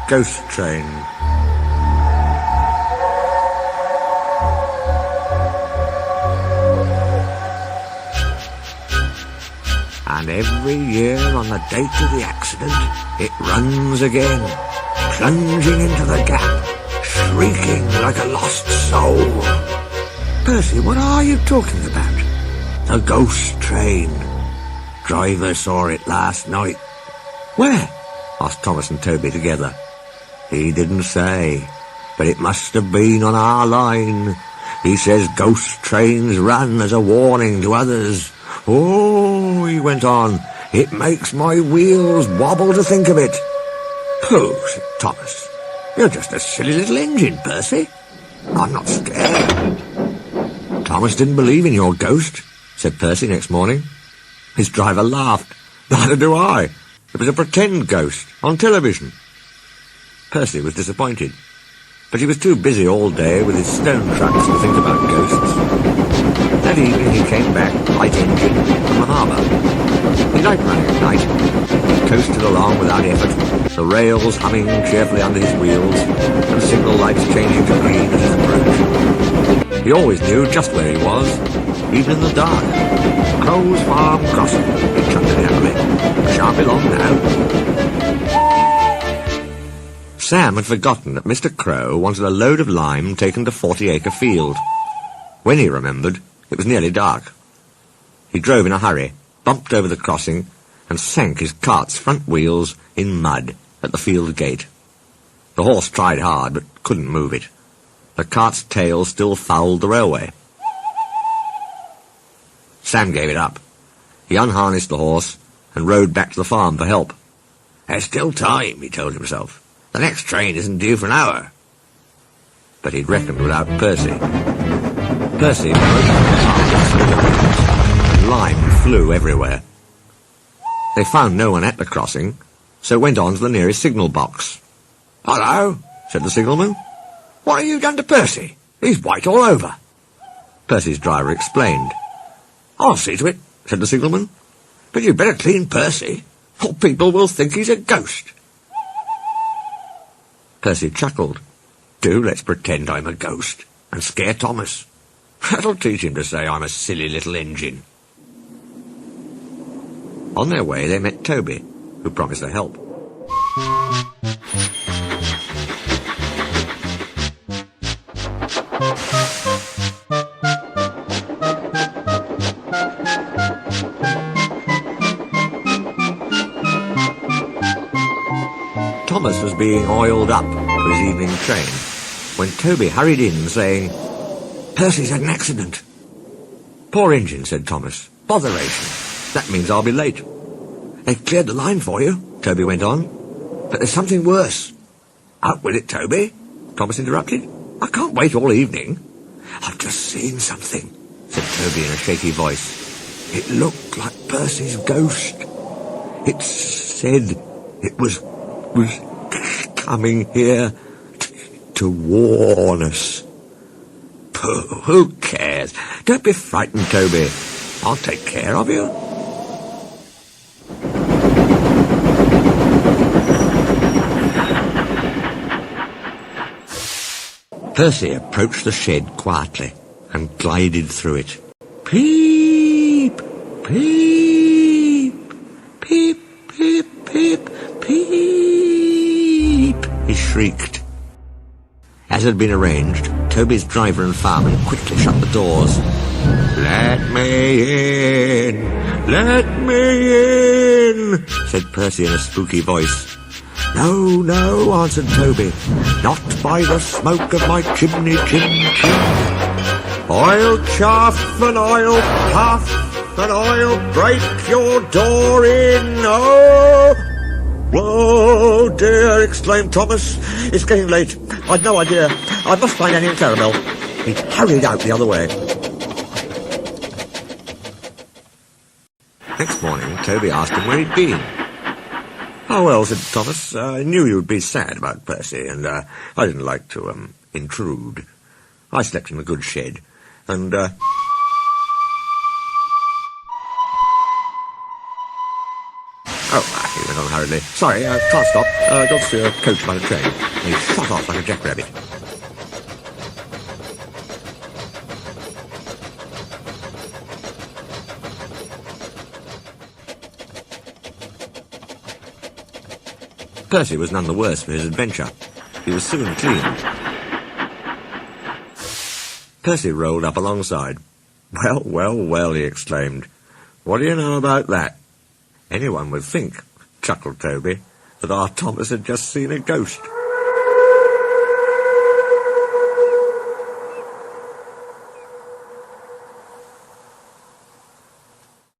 ghost train. And every year on the date of the accident, it runs again, plunging into the gap, shrieking like a lost soul. Percy, what are you talking about? The ghost train. Driver saw it last night. Where? Asked Thomas and Toby together. He didn't say, but it must have been on our line. He says ghost trains run as a warning to others. Oh, he went on, it makes my wheels wobble to think of it. Pooh, said Thomas. You're just a silly little engine, Percy. I'm not scared. Thomas didn't believe in your ghost, said Percy next morning. His driver laughed. Neither do I. It was a pretend ghost on television. Percy was disappointed, but he was too busy all day with his stone trucks to think about ghosts. That evening he came back, light engine, from the harbour. He liked running at night. He coasted along without effort, the rails humming cheerfully under his wheels, and signal lights changing to green at his approach. He always knew just where he was, even in the dark. Crow's Farm Crossing, he chuckled happily. I shan't be long now. Sam had forgotten that Mr. Crow wanted a load of lime taken to 40-acre field. When he remembered, it was nearly dark. He drove in a hurry, bumped over the crossing, and sank his cart's front wheels in mud at the field gate. The horse tried hard, but couldn't move it. The cart's tail still fouled the railway. Sam gave it up. He unharnessed the horse and rode back to the farm for help. There's still time, he told himself. The next train isn't due for an hour. But he'd reckoned without Percy. Percy broke the car, and lime flew everywhere. They found no one at the crossing, so went on to the nearest signal box. "Hello," said the signalman. "What have you done to Percy? He's white all over." Percy's driver explained. "I'll see to it," said the signalman. "But you'd better clean Percy, or people will think he's a ghost." Percy chuckled. "Do let's pretend I'm a ghost, and scare Thomas. That'll teach him to say I'm a silly little engine." On their way they met Toby, who promised to help. Thomas was being oiled up for his evening train when Toby hurried in saying, "Percy's had an accident." "Poor engine," said Thomas. "Botheration. That means I'll be late." "They've cleared the line for you," Toby went on. "But there's something worse." "Out with it, Toby," Thomas interrupted. "I can't wait all evening." "I've just seen something," said Toby in a shaky voice. "It looked like Percy's ghost. It said it was coming here to warn us." "Pooh, who cares? Don't be frightened, Toby. I'll take care of you." Percy approached the shed quietly and glided through it. "Peep, peep, peep, peep, peep, peep," he shrieked. As had been arranged, Toby's driver and fireman quickly shut the doors. "Let me in! Let me in!" said Percy in a spooky voice. "No, no," answered Toby. "Not by the smoke of my chimney, chim-chim. I'll chaff and I'll puff and I'll break your door in. Oh!" "Whoa, dear," exclaimed Thomas. "It's getting late. I'd no idea. I must find Annie and Caramel." He hurried out the other way. Next morning, Toby asked him where he'd been. "Oh, well," said Thomas, "I knew you'd be sad about Percy, and I didn't like to intrude. I slept in a good shed, and Oh, he went went on hurriedly. Sorry, can't stop. Got to see a coach by the train. And he shot off like a jackrabbit. Percy was none the worse for his adventure. He was soon cleaned. Percy rolled up alongside. Well, well, well, he exclaimed. What do you know about that? Anyone would think, chuckled Toby, that our Thomas had just seen a ghost.